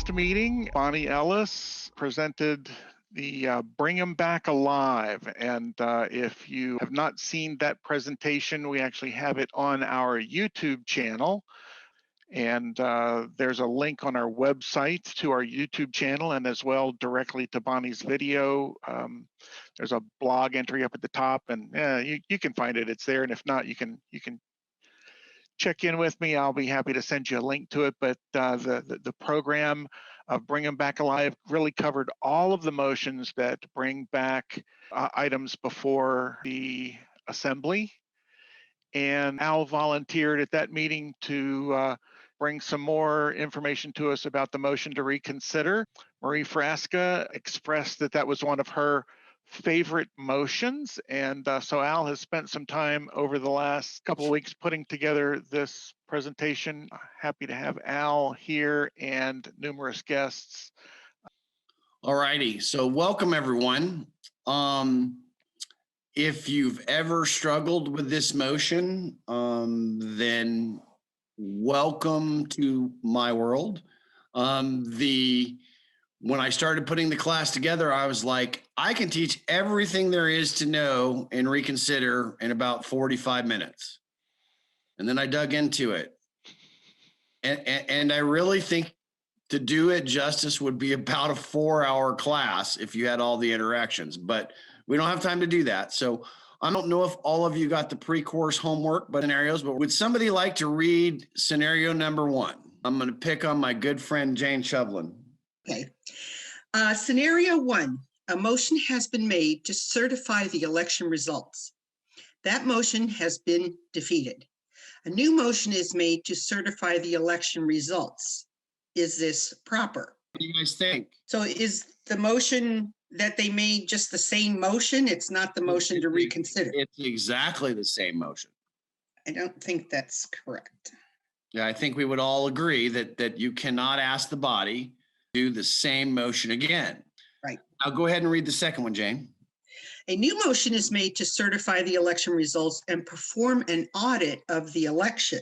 last meeting, Bonnie Ellis presented the Bring 'em Back Alive. And if you have not seen that presentation, we actually have it on our YouTube channel. And there's a link on our website to our YouTube channel, and as well directly to Bonnie's video. There's a blog entry up at the top, and you can find it. It's there, and if not, you can check in with me. I'll be happy to send you a link to it. But the program of Bring 'em Back Alive really covered all of the motions that bring back items before the assembly. And Al volunteered at that meeting to bring some more information to us about the motion to reconsider. Marie Frasca expressed that that was one of her favorite motions. And so Al has spent some time over the last couple of weeks putting together this presentation. Happy to have Al here and numerous guests. All righty, so welcome everyone. If you've ever struggled with this motion, then welcome to my world. When I started putting the class together, I was like, I can teach everything there is to know in Reconsider in about 45 minutes. And then I dug into it. And I really think to do it justice would be about a 4-hour class if you had all the interactions, but we don't have time to do that. So I don't know if all of you got the pre-course homework, but scenarios, but would somebody like to read scenario number 1? I'm going to pick on my good friend, Jane Shovlin. Okay. Scenario 1, a motion has been made to certify the election results. That motion has been defeated. A new motion is made to certify the election results. Is this proper? What do you guys think? So is the motion that they made just the same motion? It's not the motion to reconsider. It's exactly the same motion. I don't think that's correct. Yeah, I think we would all agree that you cannot ask the body to do the same motion again. Right. I'll go ahead and read the second one, Jane. A new motion is made to certify the election results and perform an audit of the election.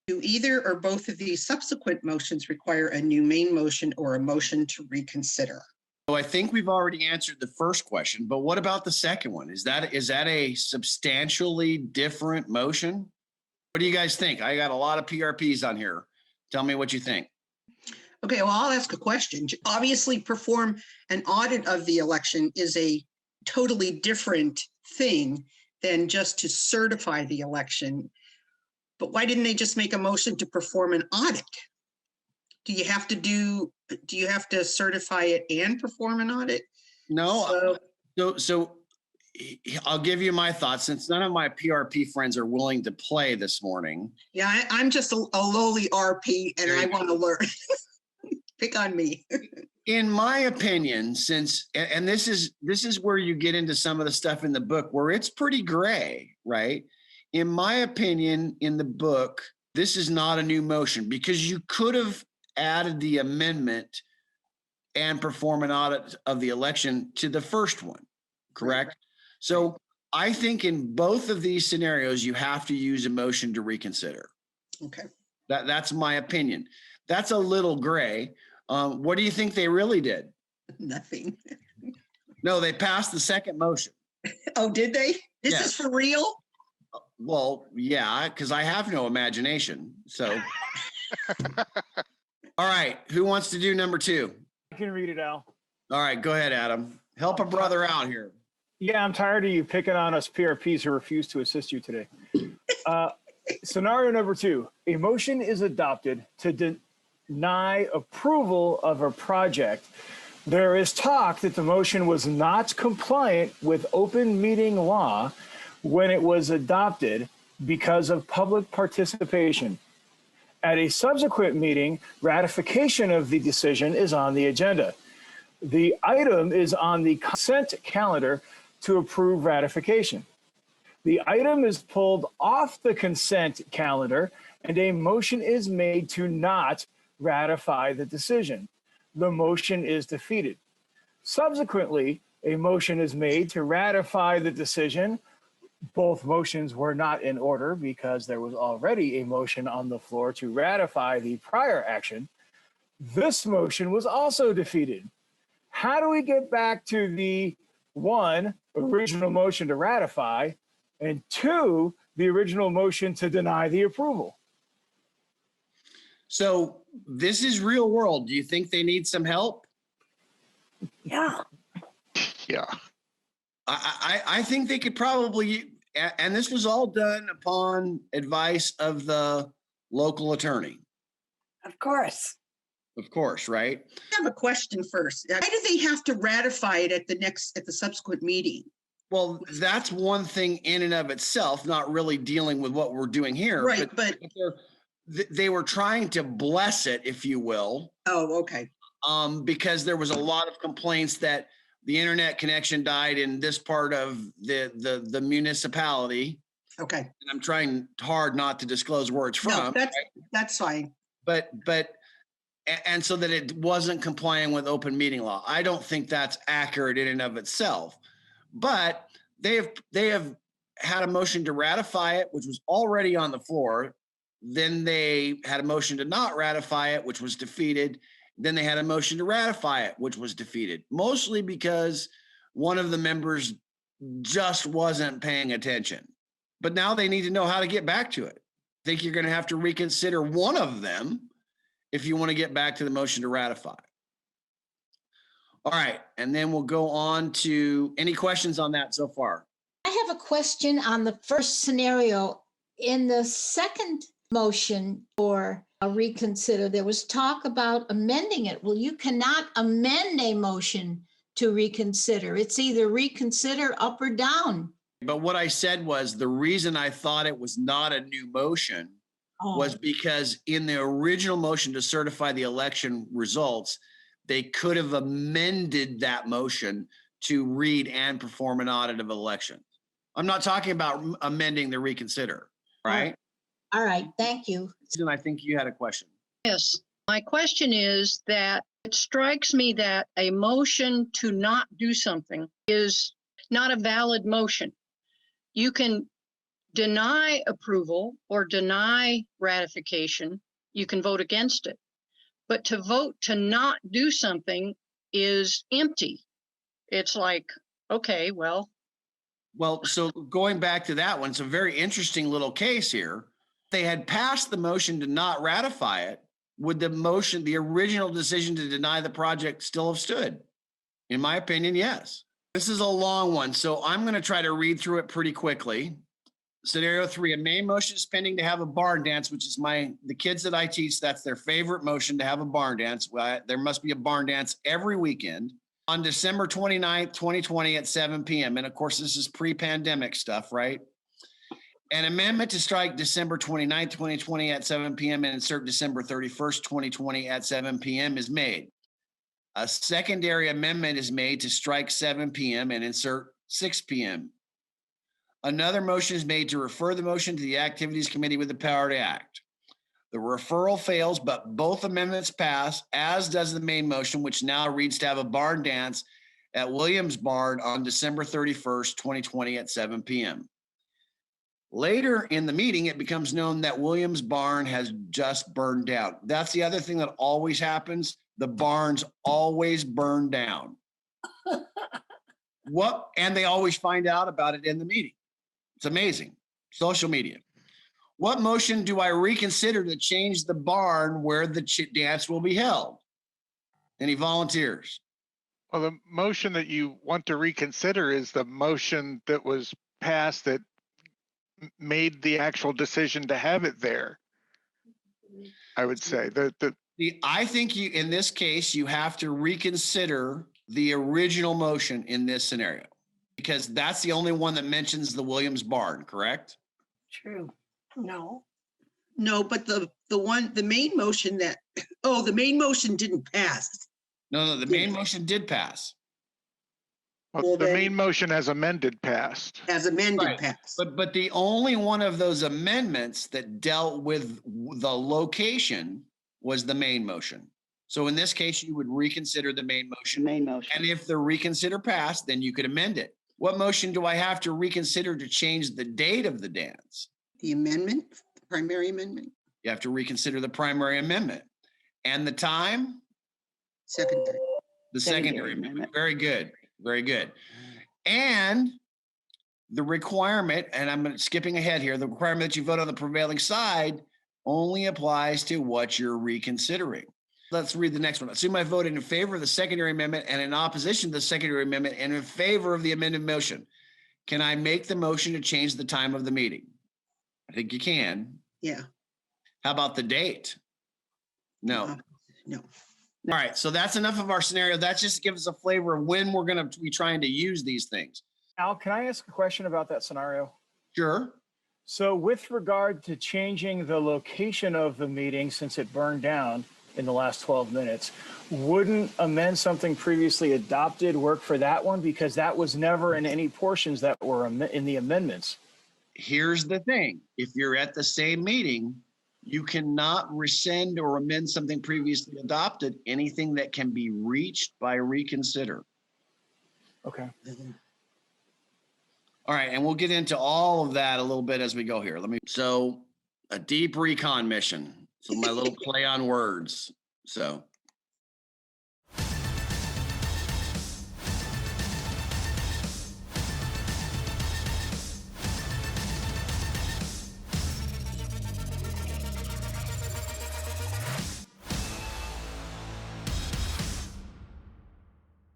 Do either or both of these subsequent motions require a new main motion or a motion to reconsider? So I think we've already answered the first question, but what about the second one? Is that a substantially different motion? What do you guys think? I got a lot of PRPs on here. Tell me what you think. Okay, well, I'll ask a question. Obviously, perform an audit of the election is a totally different thing than just to certify the election. But why didn't they just make a motion to perform an audit? Do you have to certify it and perform an audit? No. So I'll give you my thoughts since none of my PRP friends are willing to play this morning. Yeah, I'm just a lowly RP and I want to learn. Pick on me. In my opinion, and this is where you get into some of the stuff in the book where it's pretty gray, right? In my opinion, in the book, this is not a new motion because you could have added the amendment and perform an audit of the election to the first one, correct? Right. So I think in both of these scenarios, you have to use a motion to reconsider. Okay. That's my opinion. That's a little gray. What do you think they really did? Nothing. No, they passed the second motion. Oh, did they? This is for real? Well, yeah, because I have no imagination. So, all right, who wants to do number 2? I can read it, Al. All right, go ahead, Adam. Help a brother out here. Yeah, I'm tired of you picking on us PRPs who refuse to assist you today. Scenario number 2, a motion is adopted to deny approval of a project. There is talk that the motion was not compliant with open meeting law when it was adopted because of public participation. At a subsequent meeting, ratification of the decision is on the agenda. The item is on the consent calendar to approve ratification. The item is pulled off the consent calendar and a motion is made to not ratify the decision. The motion is defeated. Subsequently, a motion is made to ratify the decision. Both motions were not in order because there was already a motion on the floor to ratify the prior action. This motion was also defeated. How do we get back to the 1, original motion to ratify, and 2, the original motion to deny the approval? So this is real world. Do you think they need some help? Yeah. Yeah. I think they could probably, and this was all done upon advice of the local attorney, Of course. of course, right? I have a question first. Why do they have to ratify it at the subsequent meeting? Well, that's one thing in and of itself, not really dealing with what we're doing here. Right, but they were trying to bless it, if you will, oh, okay. because there was a lot of complaints that the internet connection died in this part of the municipality. Okay. And I'm trying hard not to disclose where it's from. No, that's fine. But and so that it wasn't complying with open meeting law. I don't think that's accurate in and of itself. But they have had a motion to ratify it, which was already on the floor. Then they had a motion to not ratify it, which was defeated. Then they had a motion to ratify it, which was defeated, mostly because one of the members just wasn't paying attention. But now they need to know how to get back to it. I think you're going to have to reconsider one of them if you want to get back to the motion to ratify. All right, and then we'll go on to any questions on that so far. I have a question on the first scenario. In the second motion for a reconsider, there was talk about amending it. Well, you cannot amend a motion to reconsider. It's either reconsider up or down. But what I said was the reason I thought it was not a new motion was because in the original motion to certify the election results, they could have amended that motion to read and perform an audit of elections. I'm not talking about amending the reconsider, right? All right, thank you. And I think you had a question. Yes, my question is that it strikes me that a motion to not do something is not a valid motion. You can deny approval or deny ratification. You can vote against it. But to vote to not do something is empty. It's like, okay, well. Well, so going back to that one, it's a very interesting little case here. They had passed the motion to not ratify it. Would the motion, the original decision to deny the project still have stood? In my opinion, yes. This is a long one, so I'm going to try to read through it pretty quickly. Scenario 3, a main motion is pending to have a barn dance, which is the kids that I teach, that's their favorite motion, to have a barn dance. There must be a barn dance every weekend on December 29th, 2020 at 7 p.m. And of course, this is pre-pandemic stuff, right? An amendment to strike December 29th, 2020 at 7 p.m. and insert December 31st, 2020 at 7 p.m. is made. A secondary amendment is made to strike 7 p.m. and insert 6 p.m. Another motion is made to refer the motion to the Activities Committee with the power to act. The referral fails, but both amendments pass, as does the main motion, which now reads to have a barn dance at Williams Barn on December 31st, 2020 at 7 p.m. Later in the meeting, it becomes known that Williams Barn has just burned down. That's the other thing that always happens. The barns always burn down. And they always find out about it in the meeting. It's amazing. Social media. What motion do I reconsider to change the barn where the dance will be held? Any volunteers? Well, the motion that you want to reconsider is the motion that was passed that made the actual decision to have it there. I would say I think in this case, you have to reconsider the original motion in this scenario, because that's the only one that mentions the Williams Barn, correct? True. No. No, but the main motion the main motion didn't pass. No, the main motion did pass. well, the main motion as amended passed. As amended Right. passed. But the only one of those amendments that dealt with the location was the main motion. So in this case, you would reconsider the main motion. Main motion. And if the reconsider passed, then you could amend it. What motion do I have to reconsider to change the date of the dance? The amendment, the primary amendment. You have to reconsider the primary amendment. And the time? Secondary. The secondary amendment. Very good. Very good. And the requirement, and I'm skipping ahead here, the requirement that you vote on the prevailing side only applies to what you're reconsidering. Let's read the next one. Assume I voted in favor of the secondary amendment and in opposition to the secondary amendment and in favor of the amended motion. Can I make the motion to change the time of the meeting? I think you can. Yeah. How about the date? No. No. All right, so that's enough of our scenario. That just gives us a flavor of when we're going to be trying to use these things. Al, can I ask a question about that scenario? Sure. So with regard to changing the location of the meeting, since it burned down in the last 12 minutes, wouldn't amend something previously adopted work for that one? Because that was never in any portions that were in the amendments. Here's the thing. If you're at the same meeting, you cannot rescind or amend something previously adopted, anything that can be reached by reconsider. Okay. All right, and we'll get into all of that a little bit as we go here. So a deep recon mission. So my little play on words. So.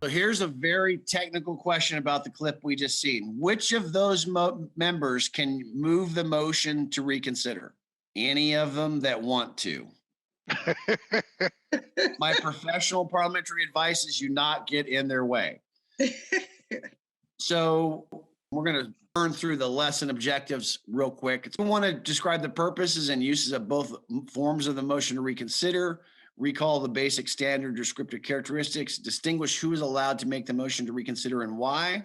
So here's a very technical question about the clip we just seen. Which of those members can move the motion to reconsider? Any of them that want to. My professional parliamentary advice is you not get in their way. So we're going to burn through the lesson objectives real quick. We want to describe the purposes and uses of both forms of the motion to reconsider, recall the basic standard descriptive characteristics, distinguish who is allowed to make the motion to reconsider and why,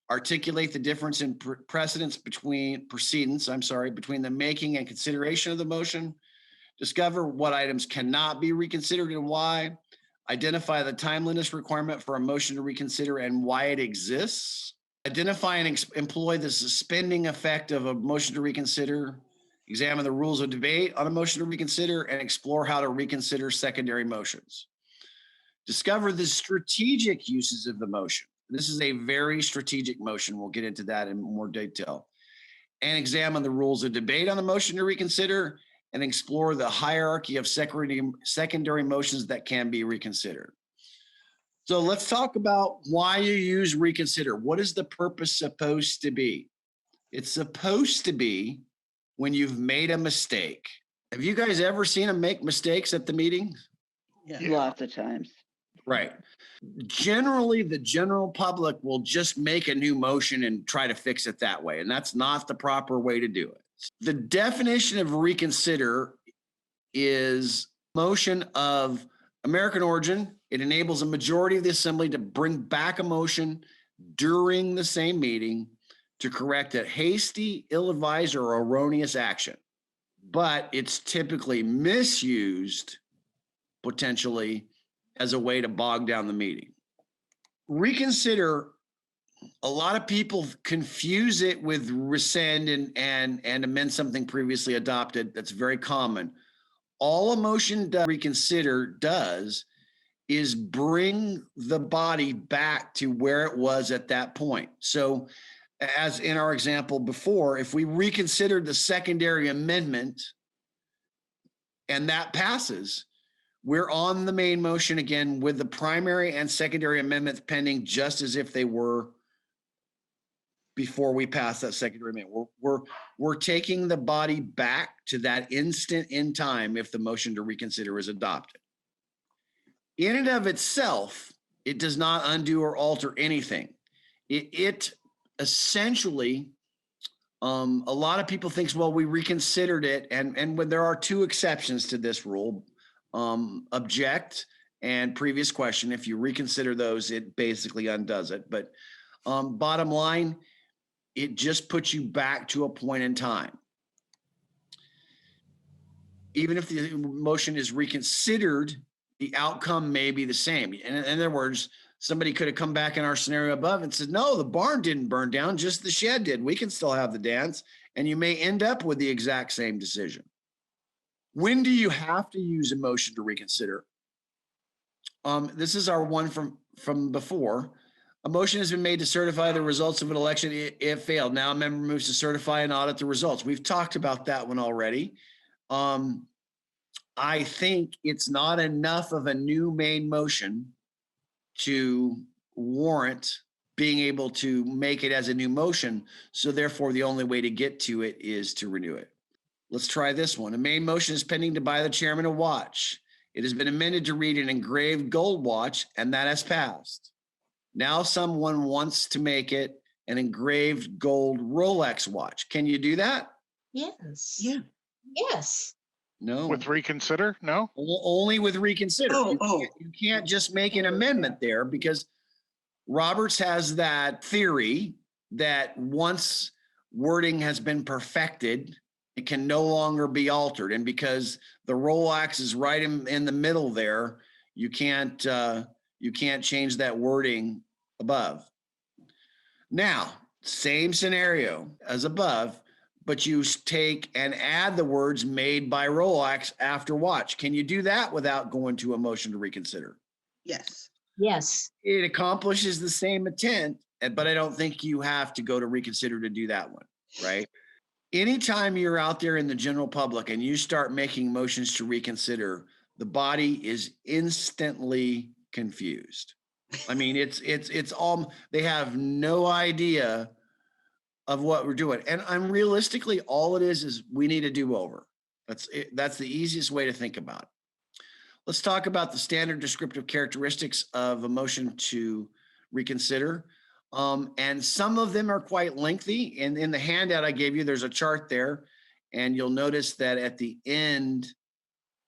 articulate the difference in precedence between the making and consideration of the motion, discover what items cannot be reconsidered and why, identify the timeliness requirement for a motion to reconsider and why it exists, identify and employ the suspending effect of a motion to reconsider, examine the rules of debate on a motion to reconsider, and explore how to reconsider secondary motions. Discover the strategic uses of the motion. This is a very strategic motion. We'll get into that in more detail. And examine the rules of debate on the motion to reconsider and explore the hierarchy of secondary motions that can be reconsidered. So let's talk about why you use reconsider. What is the purpose supposed to be? It's supposed to be when you've made a mistake. Have you guys ever seen them make mistakes at the meetings? Yeah. Lots of times. Right. Generally, the general public will just make a new motion and try to fix it that way. And that's not the proper way to do it. The definition of reconsider is motion of American origin. It enables a majority of the assembly to bring back a motion during the same meeting to correct a hasty, ill-advised, or erroneous action. But it's typically misused, potentially, as a way to bog down the meeting. Reconsider, a lot of people confuse it with rescind and amend something previously adopted. That's very common. All a motion to reconsider does is bring the body back to where it was at that point. So, as in our example before, if we reconsidered the secondary amendment and that passes, we're on the main motion again with the primary and secondary amendments pending just as if they were before we pass that secondary amendment. We're taking the body back to that instant in time if the motion to reconsider is adopted. In and of itself, it does not undo or alter anything. It essentially, a lot of people think, well, we reconsidered it, and when there are two exceptions to this rule, object and previous question. If you reconsider those, it basically undoes it. But bottom line, it just puts you back to a point in time. Even if the motion is reconsidered, the outcome may be the same. In other words, somebody could have come back in our scenario above and said, no, the barn didn't burn down, just the shed did. We can still have the dance. And you may end up with the exact same decision. When do you have to use a motion to reconsider? This is our one from before. A motion has been made to certify the results of an election if failed. Now a member moves to certify and audit the results. We've talked about that one already. I think it's not enough of a new main motion to warrant being able to make it as a new motion. So therefore, the only way to get to it is to renew it. Let's try this one. A main motion is pending to buy the chairman a watch. It has been amended to read an engraved gold watch, and that has passed. Now someone wants to make it an engraved gold Rolex watch. Can you do that? Yes. Yeah. Yes. No. With reconsider? No? Only with reconsider. Oh. You can't just make an amendment there, because Roberts has that theory that once wording has been perfected, it can no longer be altered. And because the Rolex is right in the middle there, you can't change that wording above. Now, same scenario as above, but you take and add the words made by Rolex after watch. Can you do that without going to a motion to reconsider? Yes. Yes. It accomplishes the same intent, but I don't think you have to go to reconsider to do that one, right? Anytime you're out there in the general public and you start making motions to reconsider, the body is instantly confused. I mean, it's all, they have no idea of what we're doing. And I'm realistically, all it is we need a do-over. That's it. That's the easiest way to think about it. Let's talk about the standard descriptive characteristics of a motion to reconsider. And some of them are quite lengthy. And in the handout I gave you, there's a chart there. And you'll notice that at the end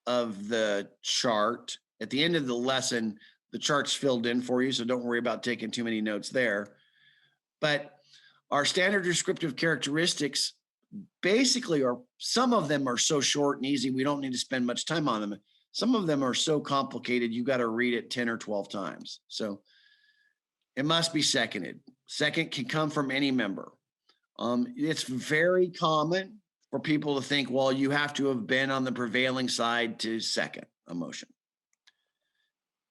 of the chart, at the end of the lesson, the chart's filled in for you. So don't worry about taking too many notes there. But our standard descriptive characteristics basically are, some of them are so short and easy, we don't need to spend much time on them. Some of them are so complicated, you got to read it 10 or 12 times. So it must be seconded. Second can come from any member. It's very common for people to think, well, you have to have been on the prevailing side to second a motion.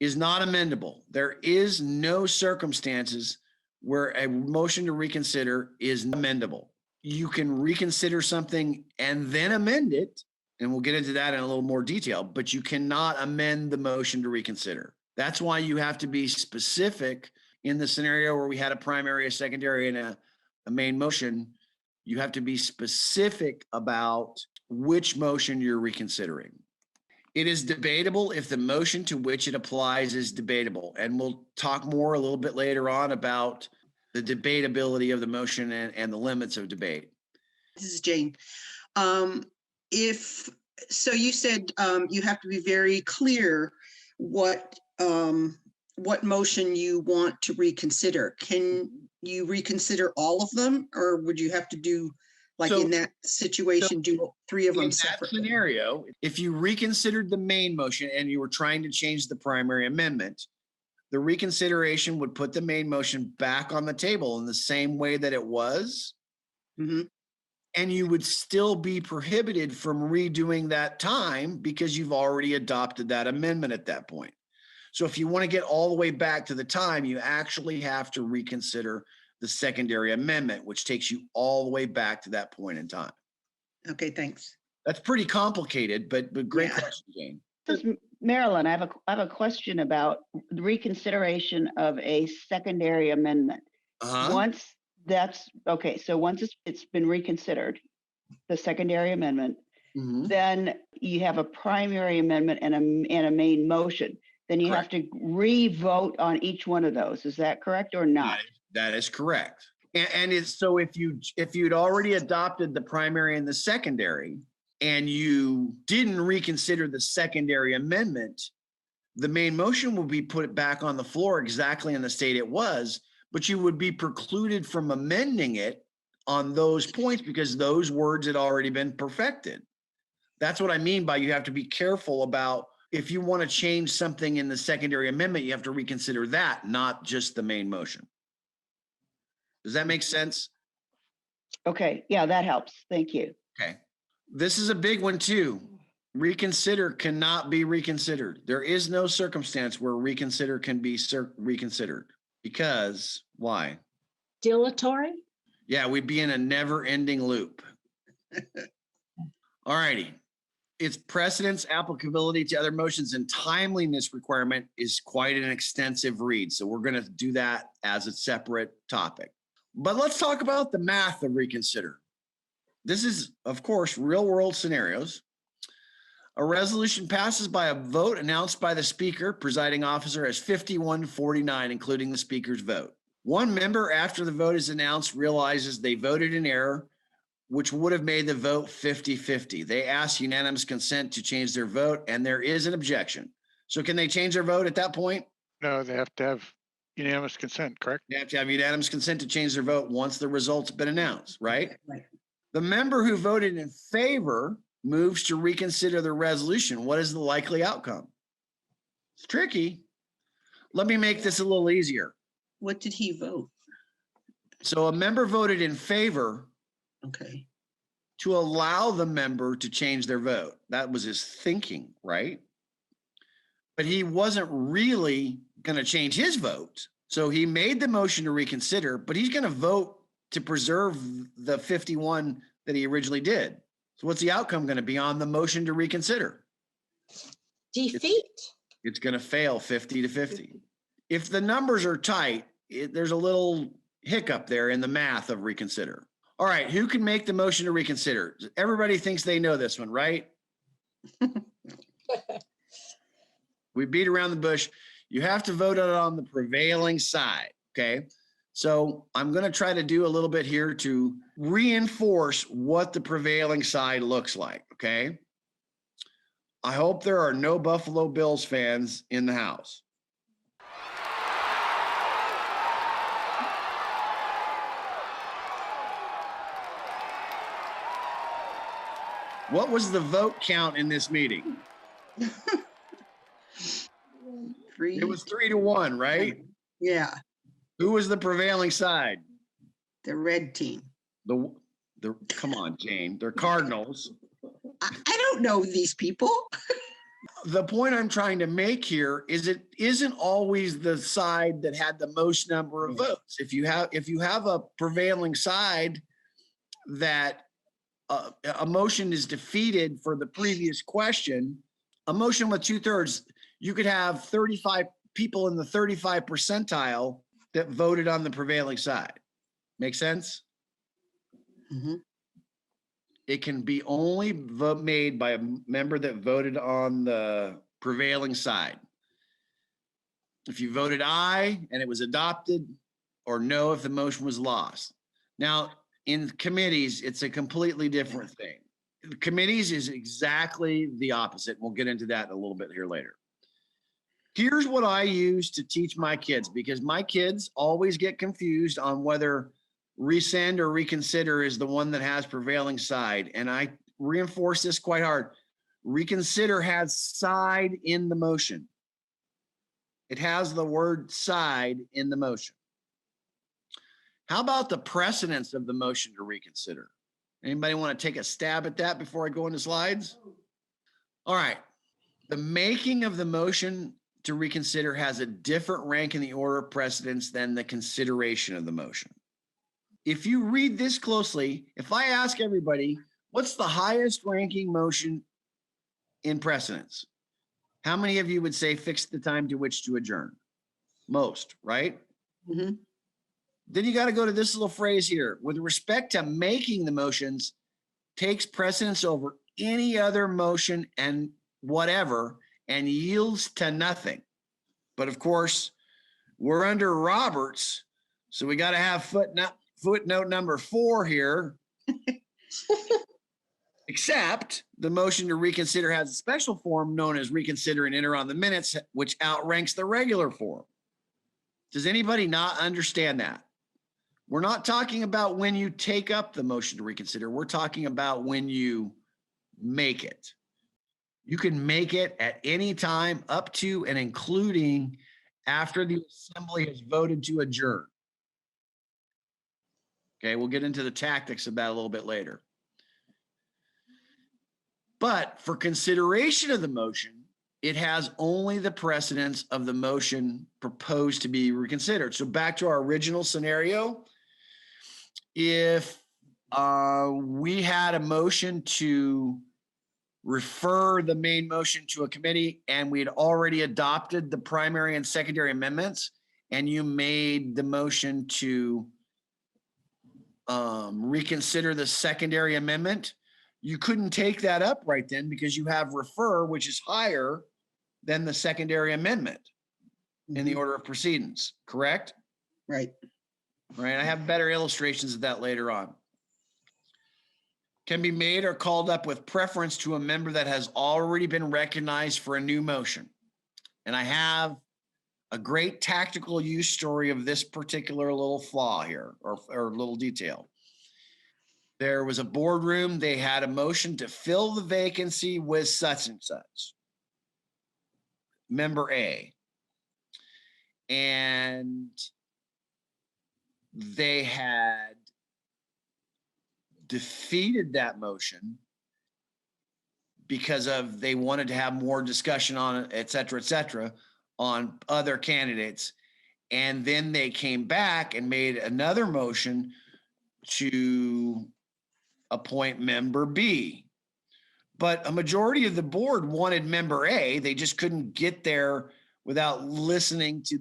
Is not amendable. There is no circumstances where a motion to reconsider is amendable. You can reconsider something and then amend it, and we'll get into that in a little more detail, but you cannot amend the motion to reconsider. That's why you have to be specific. In the scenario where we had a primary, a secondary, and a main motion, you have to be specific about which motion you're reconsidering. It is debatable if the motion to which it applies is debatable. And we'll talk more a little bit later on about the debatability of the motion and the limits of debate. This is Jane. If so, you said you have to be very clear what motion you want to reconsider. Can you reconsider all of them, or would you have to do, like in that situation, do 3 of them separately? In that scenario, if you reconsidered the main motion and you were trying to change the primary amendment, the reconsideration would put the main motion back on the table in the same way that it was. Mm-hmm. And you would still be prohibited from redoing that time because you've already adopted that amendment at that point. So if you want to get all the way back to the time, you actually have to reconsider the secondary amendment, which takes you all the way back to that point in time. Okay, thanks. That's pretty complicated, but great question, Jane. This is Marilyn. I have a question about the reconsideration of a secondary amendment. Once that's okay, so once it's been reconsidered, the secondary amendment, then you have a primary amendment and a main motion. Then you have to re-vote on each one of those. Is that correct or not? That is correct. And it's so if you'd already adopted the primary and the secondary, and you didn't reconsider the secondary amendment, the main motion will be put back on the floor exactly in the state it was, but you would be precluded from amending it on those points because those words had already been perfected. That's what I mean by you have to be careful about, if you want to change something in the secondary amendment, you have to reconsider that, not just the main motion. Does that make sense? Okay, yeah, that helps. Thank you. Okay. This is a big one too. Reconsider cannot be reconsidered. There is no circumstance where reconsider can be reconsidered. Because why? Dilatory? Yeah, we'd be in a never-ending loop. All righty. Its precedence, applicability to other motions, and timeliness requirement is quite an extensive read. So we're going to do that as a separate topic. But let's talk about the math of reconsider. This is, of course, real-world scenarios. A resolution passes by a vote announced by the speaker, presiding officer, as 51-49, including the speaker's vote. One member, after the vote is announced, realizes they voted in error, which would have made the vote 50-50. They ask unanimous consent to change their vote, and there is an objection. So can they change their vote at that point? No, they have to have unanimous consent, correct? They have to have unanimous consent to change their vote once the result's been announced, right? Right. The member who voted in favor moves to reconsider the resolution. What is the likely outcome? It's tricky. Let me make this a little easier. What did he vote? So a member voted in favor Okay. to allow the member to change their vote. That was his thinking, right? But he wasn't really going to change his vote. So he made the motion to reconsider, but he's going to vote to preserve the 51 that he originally did. So what's the outcome going to be on the motion to reconsider? Defeat. It's going to fail 50-50. If the numbers are tight, there's a little hiccup there in the math of reconsider. All right, who can make the motion to reconsider? Everybody thinks they know this one, right? We beat around the bush. You have to vote on the prevailing side, okay? So I'm going to try to do a little bit here to reinforce what the prevailing side looks like, okay? I hope there are no Buffalo Bills fans in the house. What was the vote count in this meeting? It was 3-1, right? Yeah, Who was the prevailing side? the red team. The come on, Jane. They're Cardinals. I don't know these people. The point I'm trying to make here is it isn't always the side that had the most number of votes. If you have a prevailing side that a motion is defeated for the previous question, a motion with 2/3, you could have 35 people in the 35 percentile that voted on the prevailing side. Make sense? Mm-hmm. It can be only made by a member that voted on the prevailing side. If you voted aye and it was adopted, or no if the motion was lost. Now, in committees, it's a completely different thing. Committees is exactly the opposite. We'll get into that a little bit here later. Here's what I use to teach my kids, because my kids always get confused on whether rescind or reconsider is the one that has prevailing side. And I reinforce this quite hard. Reconsider has side in the motion. It has the word side in the motion. How about the precedence of the motion to reconsider? Anybody want to take a stab at that before I go into slides? All right. The making of the motion to reconsider has a different rank in the order of precedence than the consideration of the motion. If you read this closely, if I ask everybody, what's the highest ranking motion in precedence? How many of you would say fix the time to which to adjourn? Most, right? Mm-hmm. Then you got to go to this little phrase here. With respect to making the motions, takes precedence over any other motion and whatever, and yields to nothing. But of course, we're under Roberts, so we got to have footnote number 4 here. Except the motion to reconsider has a special form known as reconsider and enter on the minutes, which outranks the regular form. Does anybody not understand that? We're not talking about when you take up the motion to reconsider. We're talking about when you make it. You can make it at any time up to and including after the assembly has voted to adjourn. Okay, we'll get into the tactics of that a little bit later. But for consideration of the motion, it has only the precedence of the motion proposed to be reconsidered. So back to our original scenario, if we had a motion to refer the main motion to a committee and we'd already adopted the primary and secondary amendments, and you made the motion to reconsider the secondary amendment, you couldn't take that up right then because you have refer, which is higher than the secondary amendment in the order of proceedings, correct? Right. Right. I have better illustrations of that later on. Can be made or called up with preference to a member that has already been recognized for a new motion. And I have a great tactical use story of this particular little flaw here, or little detail. There was a boardroom. They had a motion to fill the vacancy with such and such. Member A. And they had defeated that motion because of they wanted to have more discussion on it, et cetera, on other candidates. And then they came back and made another motion to appoint member B. But a majority of the board wanted member A. They just couldn't get there without listening to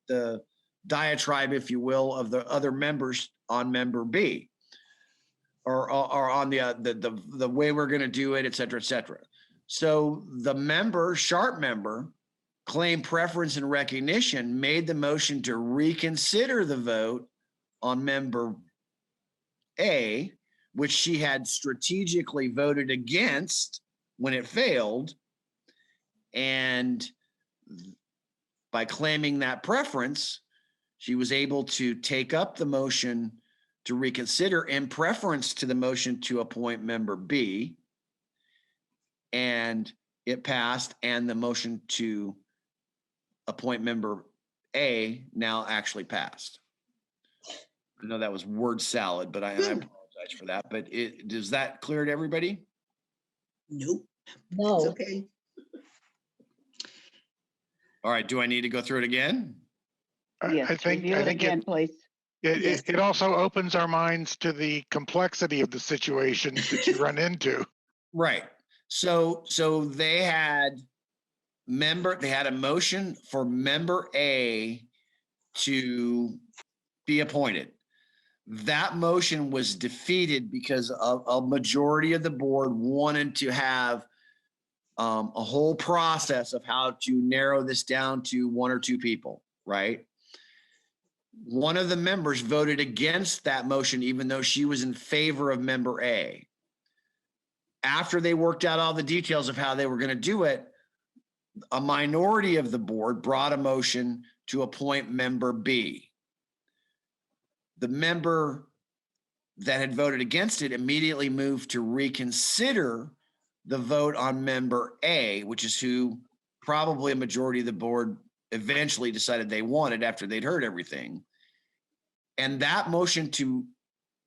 the diatribe, if you will, of the other members on member B, or on the way we're going to do it, et cetera. So the sharp member, claimed preference and recognition, made the motion to reconsider the vote on member A, which she had strategically voted against when it failed. And by claiming that preference, she was able to take up the motion to reconsider in preference to the motion to appoint member B. And it passed, and the motion to appoint member A now actually passed. I know that was word salad, but I apologize for that. But does that clear to everybody? Nope. No. It's okay. All right. Do I need to go through it again? Yes, I think review it again, please. it also opens our minds to the complexity of the situations that you run into. Right. So they had a motion for member A to be appointed. That motion was defeated because a majority of the board wanted to have a whole process of how to narrow this down to one or two people, right? One of the members voted against that motion, even though she was in favor of member A. After they worked out all the details of how they were going to do it, a minority of the board brought a motion to appoint member B. The member that had voted against it immediately moved to reconsider the vote on member A, which is who probably a majority of the board eventually decided they wanted after they'd heard everything. And that motion to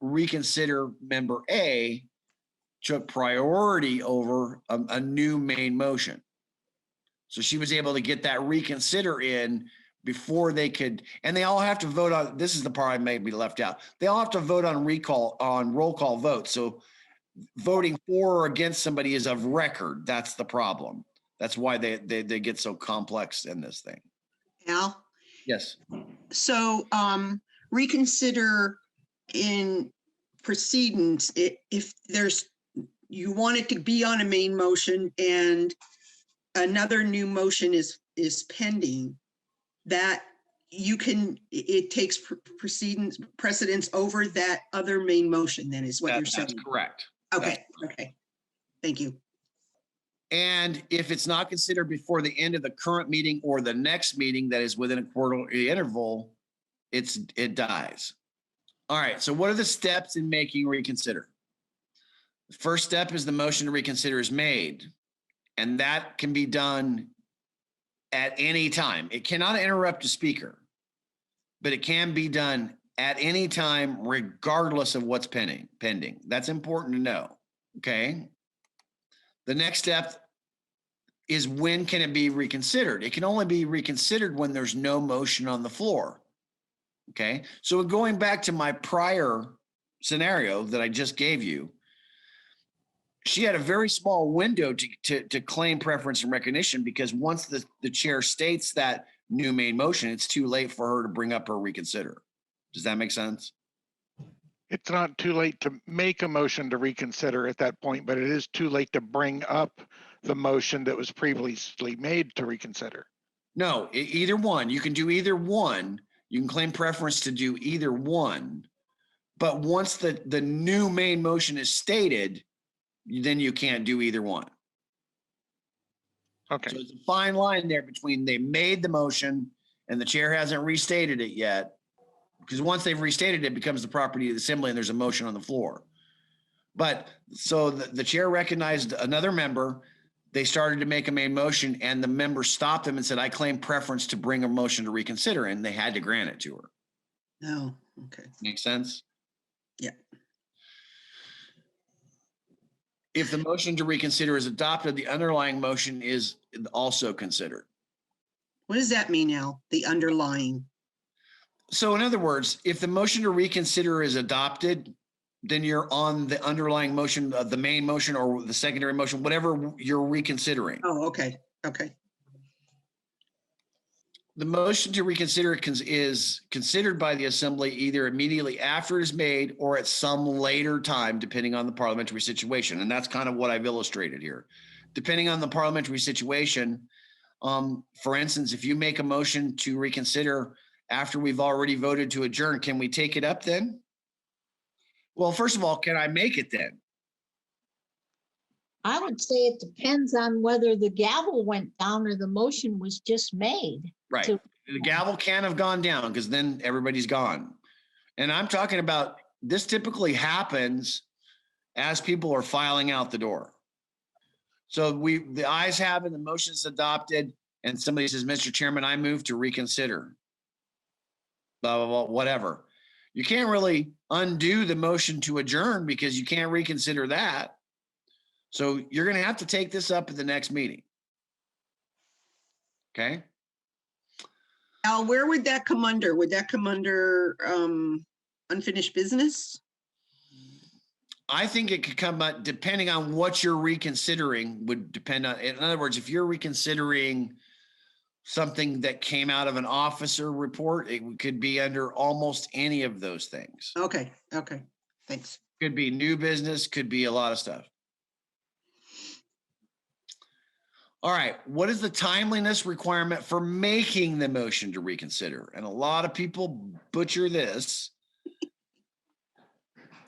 reconsider member A took priority over a new main motion. So she was able to get that reconsider in before they could, and they all have to vote on, this is the part I may be left out. They all have to vote on roll call votes. So voting for or against somebody is of record. That's the problem. That's why they get so complex in this thing. Al? Yes. So reconsider in proceedings, if you want it to be on a main motion and another new motion is pending, that it takes precedence over that other main motion, then is what you're saying. That's correct. Okay. Thank you. And if it's not considered before the end of the current meeting or the next meeting that is within a quarterly interval, it dies. All right. So what are the steps in making reconsider? The first step is the motion to reconsider is made, and that can be done at any time. It cannot interrupt a speaker, but it can be done at any time, regardless of what's pending. That's important to know. Okay. the next step is when can it be reconsidered? It can only be reconsidered when there's no motion on the floor. Okay. So going back to my prior scenario that I just gave you, she had a very small window to claim preference and recognition, because once the chair states that new main motion, it's too late for her to bring up her reconsider. Does that make sense? It's not too late to make a motion to reconsider at that point, but it is too late to bring up the motion that was previously made to reconsider. No, either one. You can do either one. You can claim preference to do either one. But once the new main motion is stated, then you can't do either one. Okay. So it's a fine line there between they made the motion and the chair hasn't restated it yet. Because once they've restated it, it becomes the property of the assembly and there's a motion on the floor. But so the chair recognized another member. They started to make a main motion and the member stopped them and said, I claim preference to bring a motion to reconsider, and they had to grant it to her. No, okay. Make sense? Yeah. If the motion to reconsider is adopted, the underlying motion is also considered. What does that mean, Al? The underlying? So in other words, if the motion to reconsider is adopted, then you're on the underlying motion, the main motion or the secondary motion, whatever you're reconsidering. Oh, okay. Okay. The motion to reconsider is considered by the assembly either immediately after it is made or at some later time, depending on the parliamentary situation. And that's kind of what I've illustrated here. Depending on the parliamentary situation, for instance, if you make a motion to reconsider after we've already voted to adjourn, can we take it up then? Well, first of all, can I make it then? I would say it depends on whether the gavel went down or the motion was just made. Right. The gavel can't have gone down because then everybody's gone. And I'm talking about this typically happens as people are filing out the door. So the ayes have it, the motion is adopted, and somebody says, Mr. Chairman, I move to reconsider. Blah, blah, blah, whatever. You can't really undo the motion to adjourn because you can't reconsider that. So you're going to have to take this up at the next meeting. Okay. Al, where would that come under? Would that come under unfinished business? I think it could come up depending on what you're reconsidering would depend on. In other words, if you're reconsidering something that came out of an officer report, it could be under almost any of those things. Okay. Okay. Thanks. Could be new business, could be a lot of stuff. All right. What is the timeliness requirement for making the motion to reconsider? And a lot of people butcher this.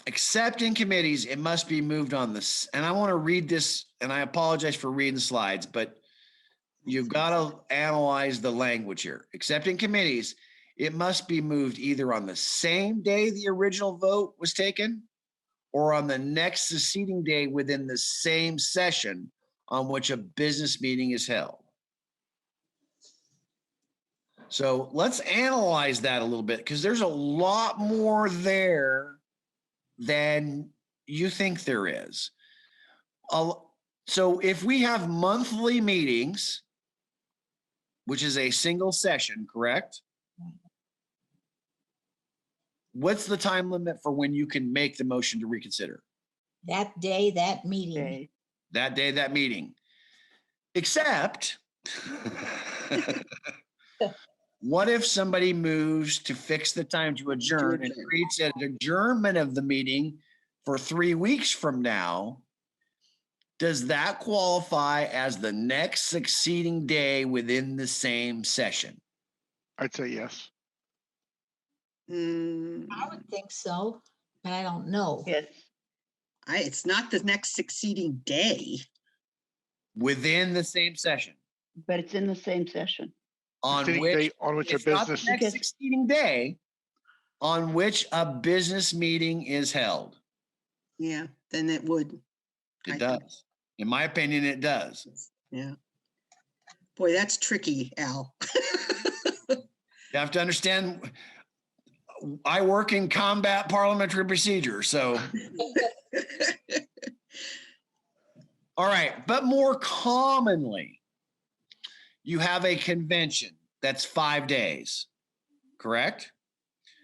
Except in committees, it must be moved on this. And I want to read this, and I apologize for reading the slides, but you've got to analyze the language here. Except in committees, it must be moved either on the same day the original vote was taken or on the next succeeding day within the same session on which a business meeting is held. So let's analyze that a little bit because there's a lot more there than you think there is. So if we have monthly meetings, which is a single session, correct? What's the time limit for when you can make the motion to reconsider? That day, that meeting. Okay. That day, that meeting. Except, what if somebody moves to fix the time to adjourn and creates an adjournment of the meeting for 3 weeks from now? Does that qualify as the next succeeding day within the same session? I'd say yes. I would think so, but I don't know. Yes. It's not the next succeeding day. Within the same session. But it's in the same session. On Succeeding which, day on which a it's not the business. next succeeding day on which a business meeting is held. Yeah, then it would. It I does. think. In my opinion, it does. Yeah. Boy, that's tricky, Al. You have to understand, I work in combat parliamentary procedure. So, all All right. But more commonly, you have a convention that's 5 days, correct?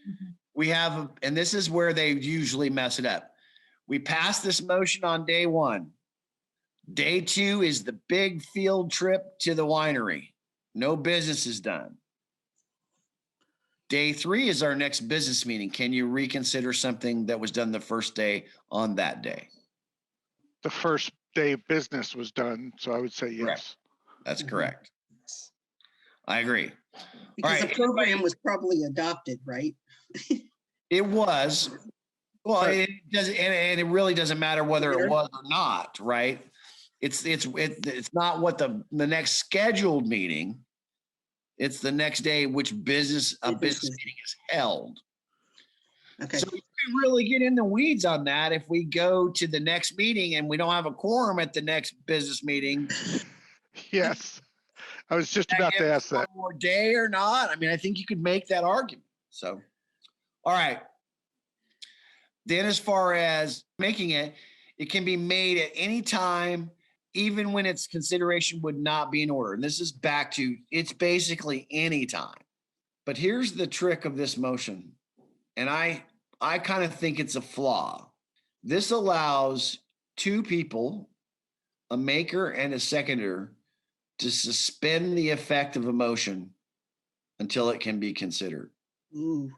Mhm. We have, and this is where they usually mess it up. We pass this motion on day 1. Day 2 is the big field trip to the winery. No business is done. Day 3 is our next business meeting. Can you reconsider something that was done the first day on that day? The first day of business was done, so I would say yes. Correct. That's Mhm. correct. I agree. Because right, the program was probably adopted, right? It was. Well, But- it doesn't, and it really doesn't matter whether it Later. was or not, right? It's not what the next scheduled meeting. It's the next day which business Businesses. meeting is held. Okay. So we can really get in the weeds on that if we go to the next meeting and we don't have a quorum at the next business meeting. Yes, I was just about to ask that. One more day or not? I mean, I think you could make that argument. So, all right. Then as far as making it, it can be made at any time, even when its consideration would not be in order. And this is back to, it's basically any time. But here's the trick of this motion. And I kind of think it's a flaw. This allows 2 people, a maker and a seconder, to suspend the effect of a motion until it can be considered. Ooh.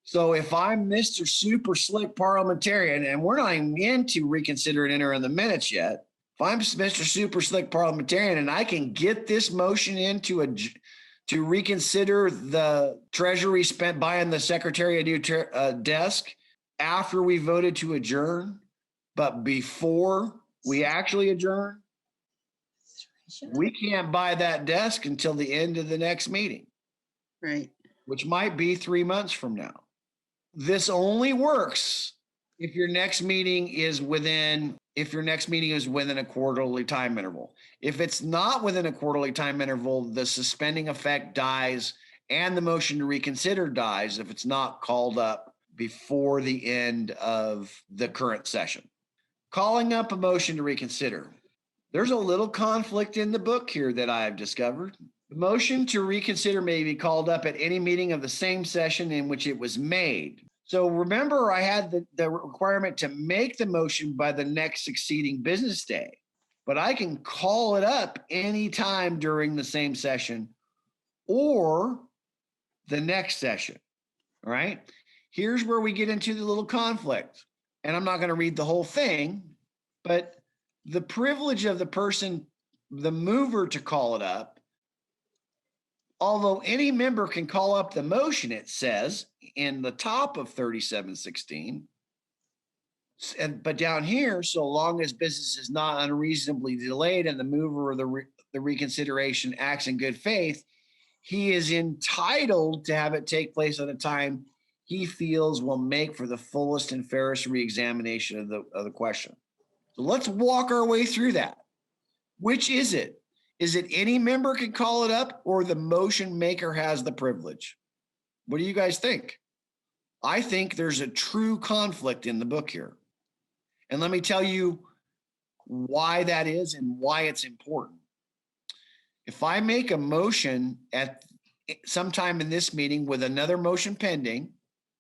So if I'm Mr. Super Slick Parliamentarian, and we're not even into reconsider and enter in the minutes yet, if I'm Mr. Super Slick Parliamentarian and I can get this motion into to reconsider the Treasury spent buying the Secretary a new desk after we voted to adjourn, but before we actually adjourn, we can't buy that desk until the end of the next meeting, Right. which might be 3 months from now. This only works if your next meeting is within a quarterly time interval. If it's not within a quarterly time interval, the suspending effect dies and the motion to reconsider dies if it's not called up before the end of the current session. Calling up a motion to reconsider. There's a little conflict in the book here that I have discovered. The motion to reconsider may be called up at any meeting of the same session in which it was made. So remember, I had the requirement to make the motion by the next succeeding business day, but I can call it up anytime during the same session or the next session. All right. Here's where we get into the little conflict. And I'm not going to read the whole thing, but the privilege of the person, the mover, to call it up, although any member can call up the motion, it says in the top of 3716, but down here, so long as business is not unreasonably delayed and the mover of the reconsideration acts in good faith, he is entitled to have it take place at a time he feels will make for the fullest and fairest reexamination of the question. So let's walk our way through that. Which is it? Is it any member can call it up or the motion maker has the privilege? What do you guys think? I think there's a true conflict in the book here. And let me tell you why that is and why it's important. If I make a motion at sometime in this meeting with another motion pending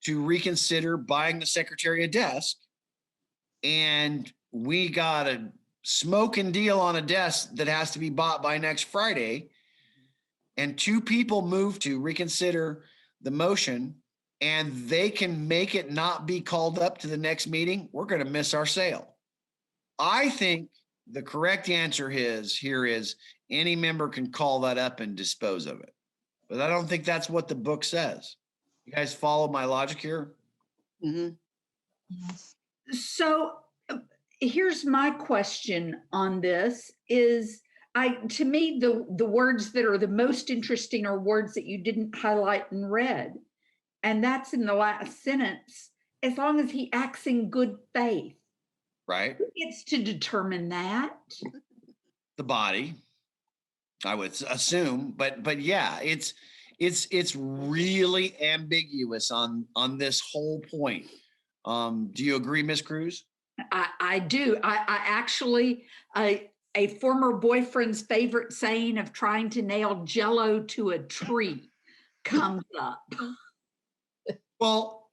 to reconsider buying the Secretary a desk, and we got a smoking deal on a desk that has to be bought by next Friday, and 2 people move to reconsider the motion and they can make it not be called up to the next meeting, we're going to miss our sale. I think the correct answer here is any member can call that up and dispose of it. But I don't think that's what the book says. You guys follow my logic here? Mm-hmm. Yes. So here's my question on this is to me, the words that are the most interesting are words that you didn't highlight and read. And that's in the last sentence, as long as he acts in good faith. Right. Who gets to determine that? The body, I would assume, but yeah, it's really ambiguous on this whole point. Do you agree, Ms. Cruz? I do. I actually, a former boyfriend's favorite saying of trying to nail Jello to a tree comes up. Well,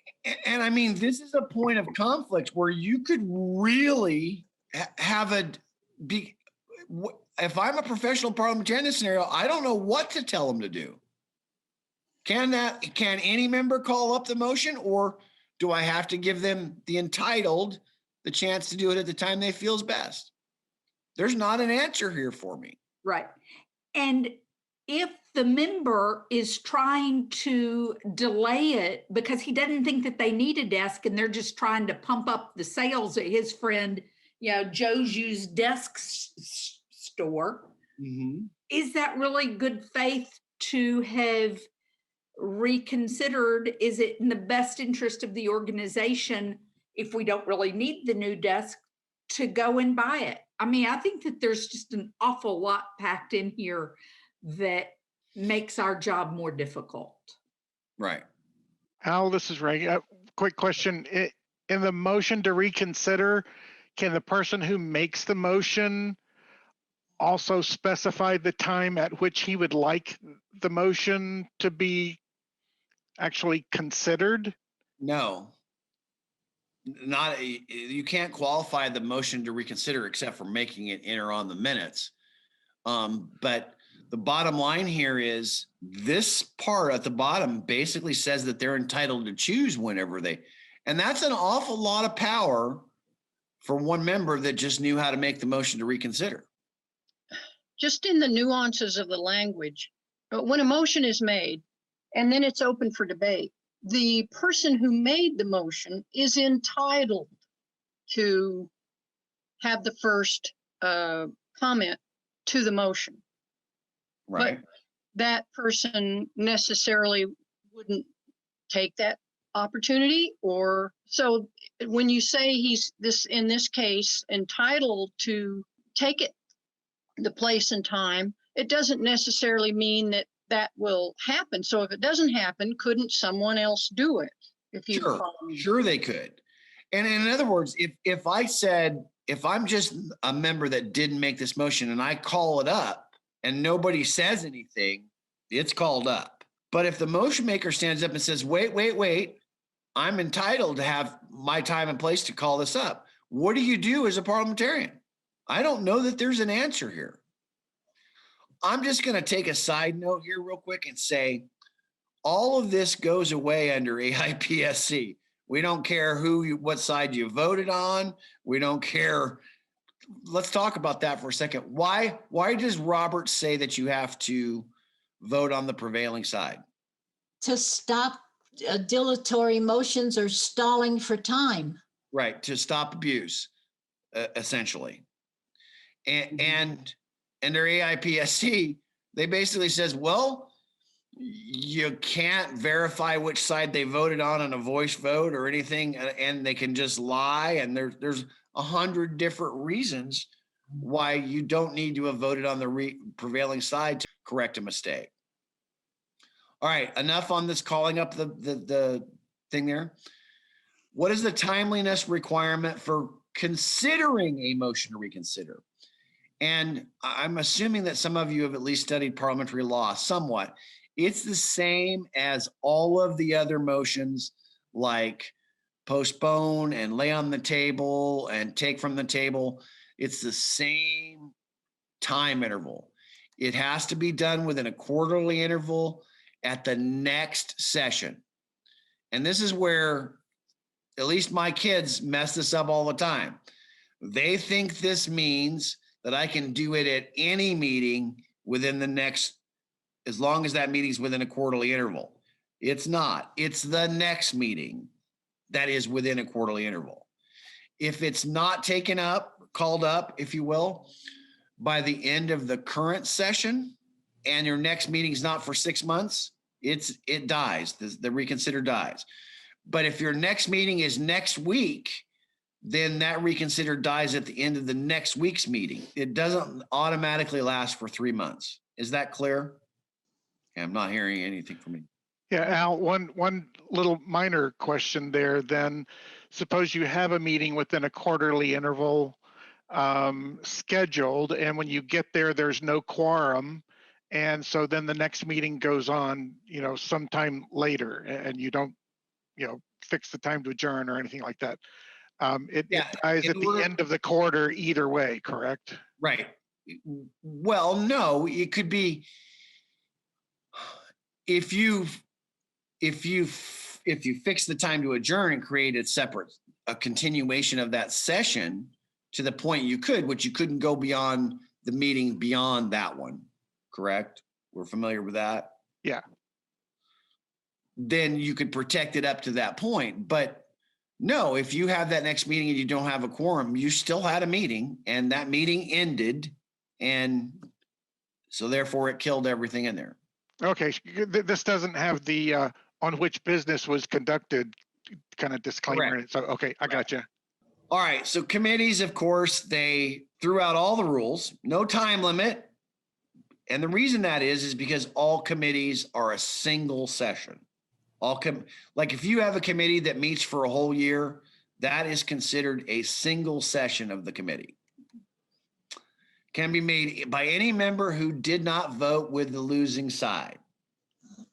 and I mean, this is a point of conflict where you could really have if I'm a professional parliamentarian in this scenario, I don't know what to tell them to do. Can any member call up the motion, or do I have to give them the chance to do it at the time they feel is best? There's not an answer here for me. Right. And if the member is trying to delay it because he doesn't think that they need a desk and they're just trying to pump up the sales at his friend, Joe's Used Desk store, is that really good faith to have reconsidered? Is it in the best interest of the organization, if we don't really need the new desk, to go and buy it? I mean, I think that there's just an awful lot packed in here that makes our job more difficult. Right. Al, this is Ray. Quick question. In the motion to reconsider, can the person who makes the motion also specify the time at which he would like the motion to be actually considered? No. You can't qualify the motion to reconsider except for making it enter on the minutes. But the bottom line here is this part at the bottom basically says that they're entitled to choose whenever and that's an awful lot of power for one member that just knew how to make the motion to reconsider. Just in the nuances of the language, but when a motion is made and then it's open for debate, the person who made the motion is entitled to have the first comment to the motion. Right. But that person necessarily wouldn't take that opportunity, or so when you say he's in this case entitled to take it, the place and time, it doesn't necessarily mean that will happen. So if it doesn't happen, couldn't someone else do it? Sure they could. And in other words, if I'm just a member that didn't make this motion and I call it up and nobody says anything, it's called up. But if the motion maker stands up and says, wait, I'm entitled to have my time and place to call this up, what do you do as a parliamentarian? I don't know that there's an answer here. I'm just going to take a side note here real quick and say all of this goes away under AIPSC. We don't care what side you voted on. We don't care. Let's talk about that for a second. Why does Robert say that you have to vote on the prevailing side? To stop dilatory motions or stalling for time. Right, to stop abuse, essentially. And under AIPSC, they basically says, well, you can't verify which side they voted on a voice vote or anything, and they can just lie. And there's 100 different reasons why you don't need to have voted on the prevailing side to correct a mistake. All right, enough on this calling up the thing there. What is the timeliness requirement for considering a motion to reconsider? And I'm assuming that some of you have at least studied parliamentary law somewhat. It's the same as all of the other motions, like postpone and lay on the table and take from the table. It's the same time interval. It has to be done within a quarterly interval at the next session. And this is where at least my kids mess this up all the time. They think this means that I can do it at any meeting within the next, as long as that meeting's within a quarterly interval. It's not. It's the next meeting that is within a quarterly interval. If it's not taken up, called up, if you will, by the end of the current session, and your next meeting's not for 6 months, it dies. The reconsider dies. But if your next meeting is next week, then that reconsider dies at the end of the next week's meeting. It doesn't automatically last for 3 months. Is that clear? Okay, I'm not hearing anything from you. Yeah, Al, one little minor question there then. suppose you have a meeting within a quarterly interval scheduled, and when you get there, there's no quorum. And so then the next meeting goes on, sometime later, and you don't, fix the time to adjourn or anything like that. It dies at the end of the quarter either way, correct? Right. Well, no, it could be if you fix the time to adjourn and create a continuation of that session to the point which you couldn't go beyond the meeting beyond that one, correct? We're familiar with that? Yeah. Then you could protect it up to that point. But no, if you have that next meeting and you don't have a quorum, you still had a meeting and that meeting ended. And so therefore it killed everything in there. Okay. This doesn't have the on which business was conducted kind of disclaimer. Correct. So, okay, I gotcha. All right. So committees, of course, they threw out all the rules, no time limit. And the reason that is because all committees are a single session. Like if you have a committee that meets for a whole year, that is considered a single session of the committee. Can be made by any member who did not vote with the losing side.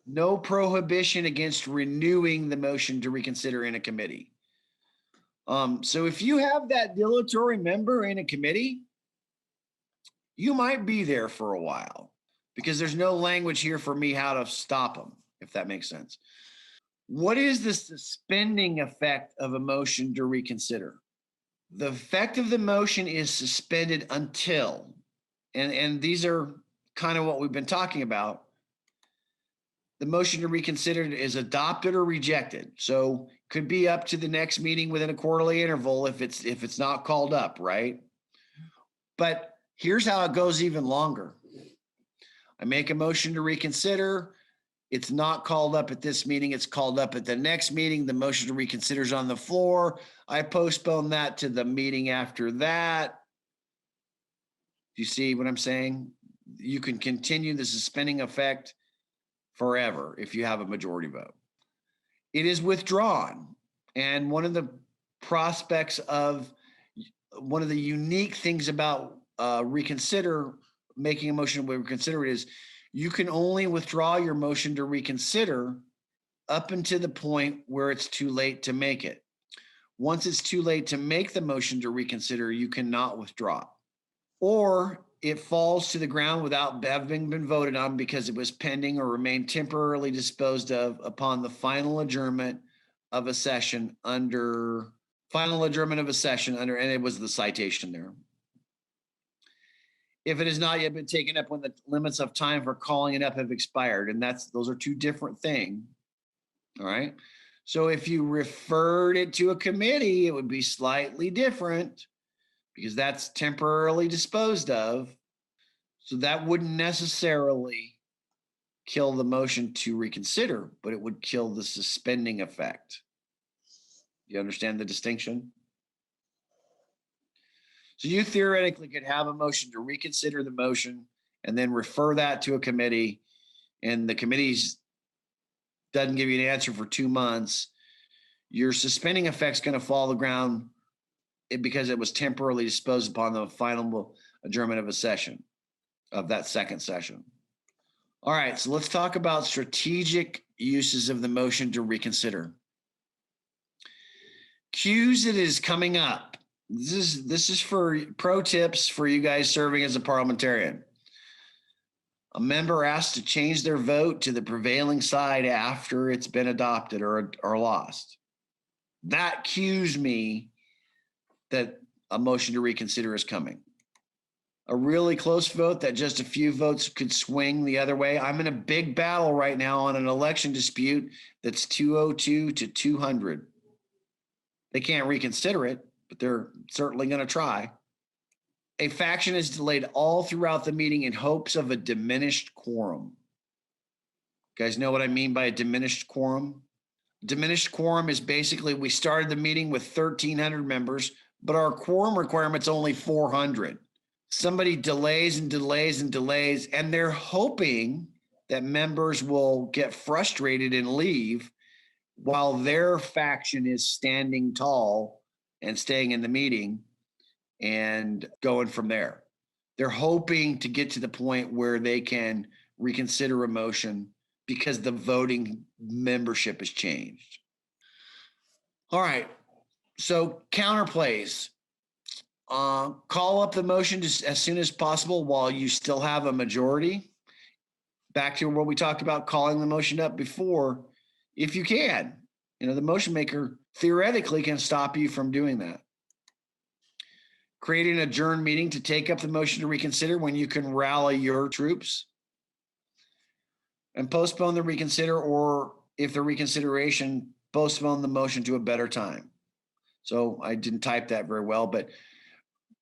No prohibition against renewing the motion to reconsider in a committee. So if you have that dilatory member in a committee, you might be there for a while because there's no language here for me how to stop them, if that makes sense. What is the suspending effect of a motion to reconsider? The effect of the motion is suspended until, and these are kind of what we've been talking about. The motion to reconsider is adopted or rejected. So could be up to the next meeting within a quarterly interval if it's not called up, right? But here's how it goes even longer. I make a motion to reconsider. It's not called up at this meeting. It's called up at the next meeting. The motion to reconsider is on the floor. I postpone that to the meeting after that. Do you see what I'm saying? You can continue the suspending effect forever if you have a majority vote. It is withdrawn. And one of the unique things about making a motion to reconsider it is you can only withdraw your motion to reconsider up until the point where it's too late to make it. Once it's too late to make the motion to reconsider, you cannot withdraw. Or it falls to the ground without having been voted on because it was pending or remained temporarily disposed of upon the final adjournment of a session under, and it was the citation there. If it has not yet been taken up when the limits of time for calling it up have expired, and those are two different things. All right. So if you referred it to a committee, it would be slightly different because that's temporarily disposed of. So that wouldn't necessarily kill the motion to reconsider, but it would kill the suspending effect. You understand the distinction? So you theoretically could have a motion to reconsider the motion and then refer that to a committee, and the committee doesn't give you an answer for 2 months. Your suspending effect's going to fall to the ground because it was temporarily disposed upon the final adjournment of a session, of that second session. All right, so let's talk about strategic uses of the motion to reconsider. Cues it is coming up. This is for pro tips for you guys serving as a parliamentarian. A member asked to change their vote to the prevailing side after it's been adopted or lost. That cues me that a motion to reconsider is coming. A really close vote that just a few votes could swing the other way. I'm in a big battle right now on an election dispute that's 202 to 200. They can't reconsider it, but they're certainly going to try. A faction is delayed all throughout the meeting in hopes of a diminished quorum. You guys know what I mean by a diminished quorum? Diminished quorum is basically we started the meeting with 1,300 members, but our quorum requirement's only 400. Somebody delays and delays and delays, and they're hoping that members will get frustrated and leave, while their faction is standing tall and staying in the meeting and going from there. They're hoping to get to the point where they can reconsider a motion because the voting membership has changed. All right. So counterplays. Call up the motion just as soon as possible while you still have a majority. Back to what we talked about, calling the motion up before, if you can. The motion maker theoretically can stop you from doing that. Create an adjourned meeting to take up the motion to reconsider when you can rally your troops. And postpone the reconsider, or if the reconsideration, postpone the motion to a better time. So I didn't type that very well, but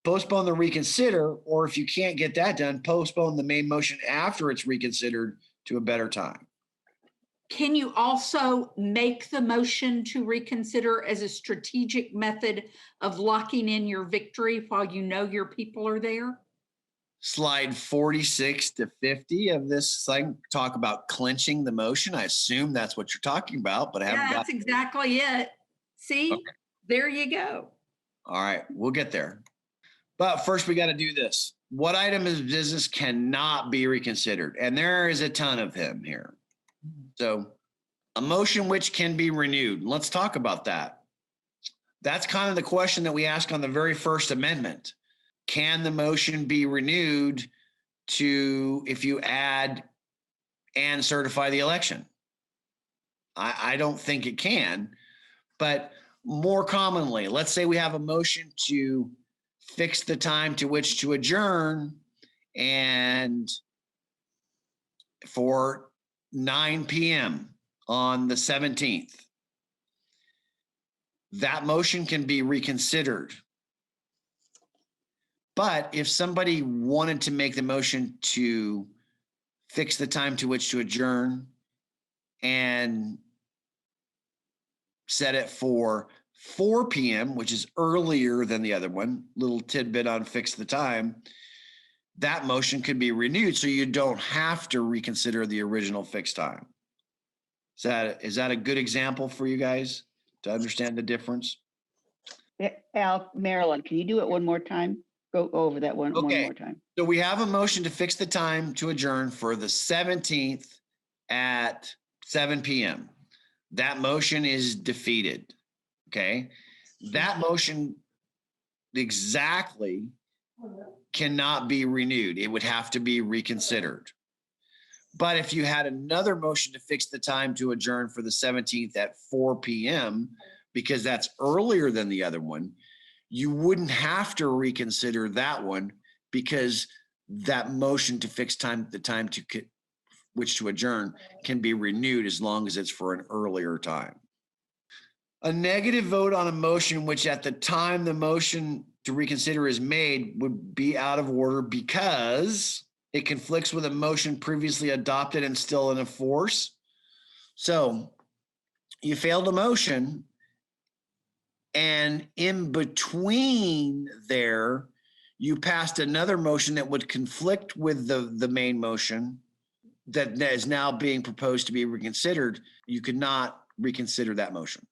postpone the reconsider, or if you can't get that done, postpone the main motion after it's reconsidered to a better time. Can you also make the motion to reconsider as a strategic method of locking in your victory while you know your people are there? Slide 46 to 50 of this thing talk about clinching the motion. I assume that's what you're talking about, but I haven't got. That's exactly it. See, okay. There you go. All right, we'll get there. But first we got to do this. What item of business cannot be reconsidered? And there is a ton of them here. So a motion which can be renewed. Let's talk about that. That's kind of the question that we ask on the very first amendment. Can the motion be renewed to, if you add and certify the election? I don't think it can, but more commonly, let's say we have a motion to fix the time to which to adjourn and for 9 p.m. on the 17th. That motion can be reconsidered. But if somebody wanted to make the motion to fix the time to which to adjourn and set it for 4 p.m., which is earlier than the other one, little tidbit on fix the time, that motion could be renewed so you don't have to reconsider the original fixed time. Is that a good example for you guys to understand the difference? Marilyn, can you do it one more time? Go over that one more time. So we have a motion to fix the time to adjourn for the 17th at 7 p.m. That motion is defeated. Okay. That motion exactly cannot be renewed. It would have to be reconsidered. But if you had another motion to fix the time to adjourn for the 17th at 4 p.m., because that's earlier than the other one, you wouldn't have to reconsider that one because that motion to fix the time to which to adjourn can be renewed as long as it's for an earlier time. A negative vote on a motion which at the time the motion to reconsider is made would be out of order because it conflicts with a motion previously adopted and still in force. So you failed a motion, and in between there, you passed another motion that would conflict with the main motion that is now being proposed to be reconsidered. You could not reconsider that motion.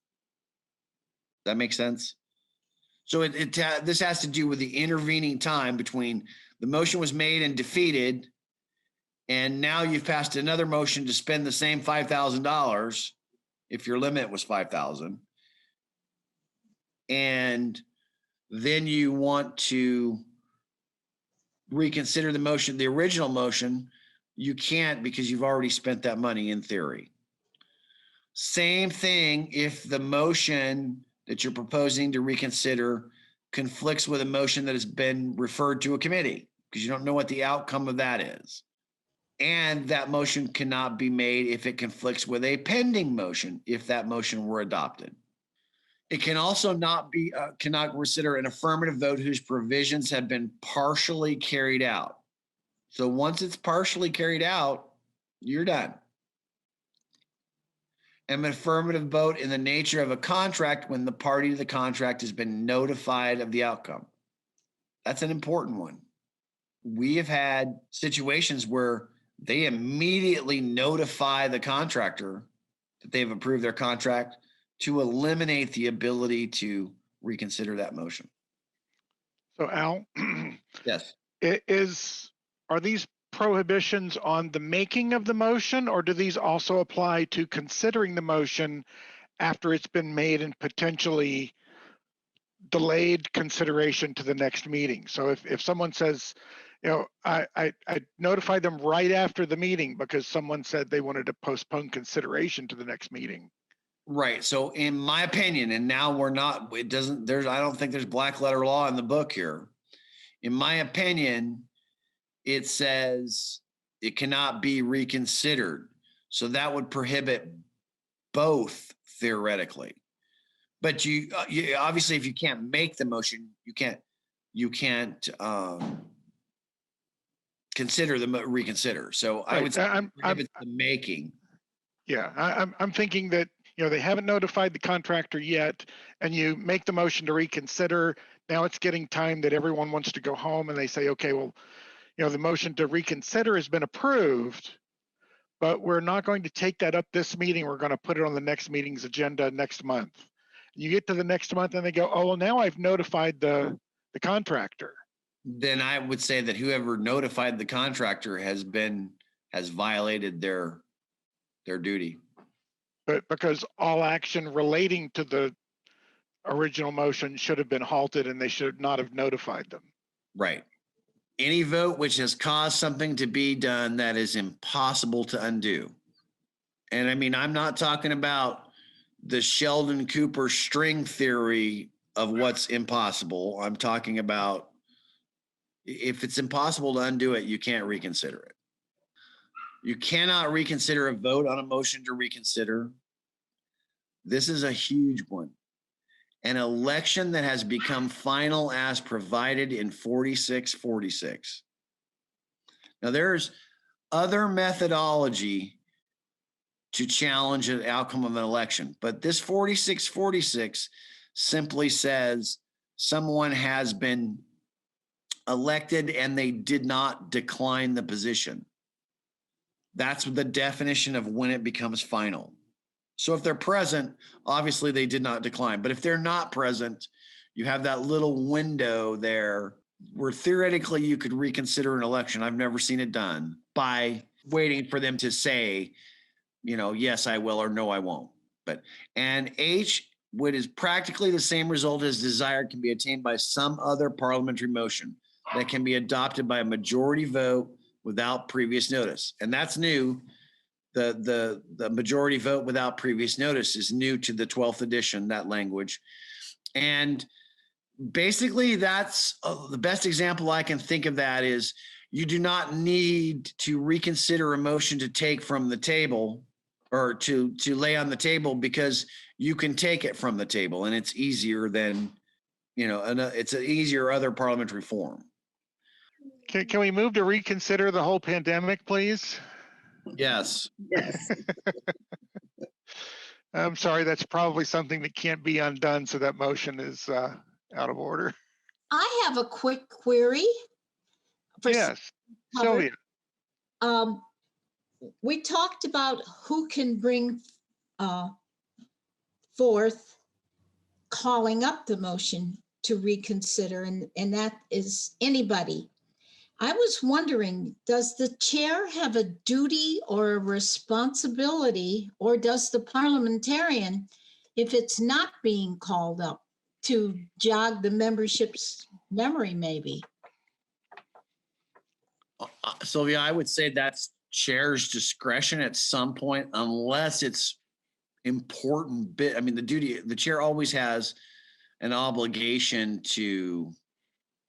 That makes sense? So this has to do with the intervening time between the motion was made and defeated, and now you've passed another motion to spend the same $5,000 if your limit was $5,000. And then you want to reconsider the motion, the original motion, you can't because you've already spent that money in theory. Same thing if the motion that you're proposing to reconsider conflicts with a motion that has been referred to a committee because you don't know what the outcome of that is. And that motion cannot be made if it conflicts with a pending motion if that motion were adopted. It can also cannot consider an affirmative vote whose provisions have been partially carried out. So once it's partially carried out, you're done. An affirmative vote in the nature of a contract when the party to the contract has been notified of the outcome. That's an important one. We have had situations where they immediately notify the contractor that they've approved their contract to eliminate the ability to reconsider that motion. So Al, Yes. are these prohibitions on the making of the motion, or do these also apply to considering the motion after it's been made and potentially delayed consideration to the next meeting? So if someone says, I notified them right after the meeting because someone said they wanted to postpone consideration to the next meeting. Right. So in my opinion, and now I don't think there's black letter law in the book here. In my opinion, it says it cannot be reconsidered. So that would prohibit both theoretically. But you obviously, if you can't make the motion, you can't consider the reconsider. So I would say prohibit the making. Yeah, I'm thinking that they haven't notified the contractor yet, and you make the motion to reconsider. Now it's getting time that everyone wants to go home, and they say, okay, well, the motion to reconsider has been approved, but we're not going to take that up this meeting. We're going to put it on the next meeting's agenda next month. You get to the next month and they go, oh, well, now I've notified the contractor. Then I would say that whoever notified the contractor has violated their duty. But because all action relating to the original motion should have been halted and they should not have notified them. Right. Any vote which has caused something to be done that is impossible to undo. And I mean, I'm not talking about the Sheldon Cooper string theory of what's impossible. I'm talking about if it's impossible to undo it, you can't reconsider it. You cannot reconsider a vote on a motion to reconsider. This is a huge one. An election that has become final as provided in 4646. Now, there's other methodology to challenge an outcome of an election, but this 4646 simply says someone has been elected and they did not decline the position. That's the definition of when it becomes final. So if they're present, obviously they did not decline. But if they're not present, you have that little window there where theoretically you could reconsider an election. I've never seen it done by waiting for them to say, yes, I will, or no, I won't. And H, what is practically the same result as desired, can be attained by some other parliamentary motion that can be adopted by a majority vote without previous notice. And that's new. The majority vote without previous notice is new to the 12th edition, that language. And basically that's the best example I can think of that is you do not need to reconsider a motion to take from the table or to lay on the table because you can take it from the table and it's easier than, it's an easier other parliamentary form. Can we move to reconsider the whole pandemic, please? Yes. Yes. I'm sorry, that's probably something that can't be undone, so that motion is out of order. I have a quick query. Yes, Sylvia. We talked about who can bring forth calling up the motion to reconsider, and that is anybody. I was wondering, does the chair have a duty or a responsibility, or does the parliamentarian, if it's not being called up, to jog the membership's memory maybe? Sylvia, I would say that's chair's discretion at some point, unless it's important bit. I mean, the chair always has an obligation to,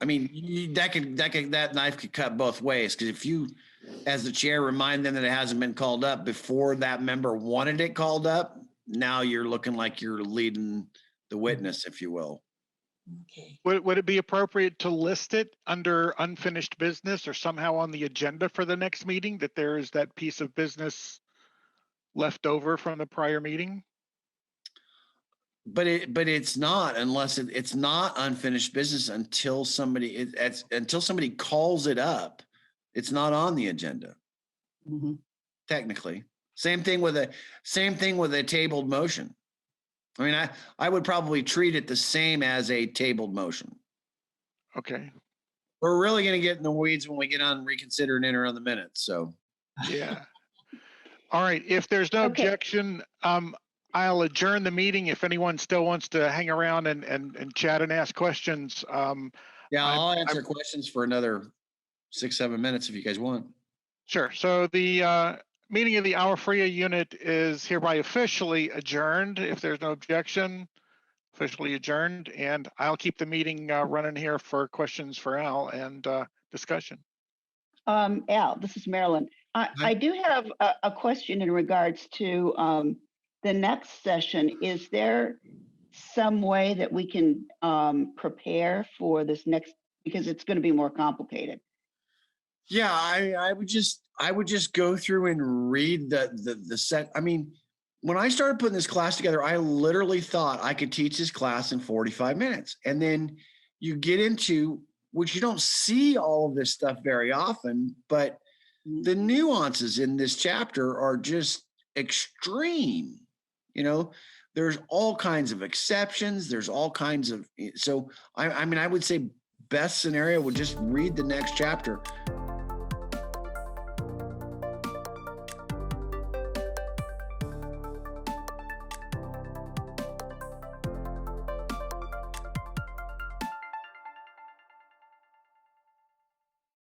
that knife could cut both ways. Because if you, as the chair, remind them that it hasn't been called up before that member wanted it called up, now you're looking like you're leading the witness, if you will. Okay. Would it be appropriate to list it under unfinished business or somehow on the agenda for the next meeting that there is that piece of business left over from the prior meeting? But it's not, unless it's not unfinished business until somebody calls it up. It's not on the agenda, technically. Same thing with a tabled motion. I mean, I would probably treat it the same as a tabled motion. Okay. We're really going to get in the weeds when we get on reconsider and enter on the minutes. So, Yeah. All right. If there's no Okay. objection, I'll adjourn the meeting. If anyone still wants to hang around and chat and ask questions. yeah, I'll answer questions for another 6-7 minutes if you guys want. Sure. So the meeting of the Agua Fria Unit is hereby officially adjourned. If there's no objection, officially adjourned. And I'll keep the meeting running here for questions for Al and discussion. Al, this is Marilyn. I do have a question in regards to the next session. Is there some way that we can prepare for this next, because it's going to be more complicated? Yeah, I would just go through and read the set. I mean, when I started putting this class together, I literally thought I could teach this class in 45 minutes. And then you get into, which you don't see all of this stuff very often, but the nuances in this chapter are just extreme. You know, there's all kinds of exceptions. There's all kinds of, so I mean, I would say best scenario would just read the next chapter.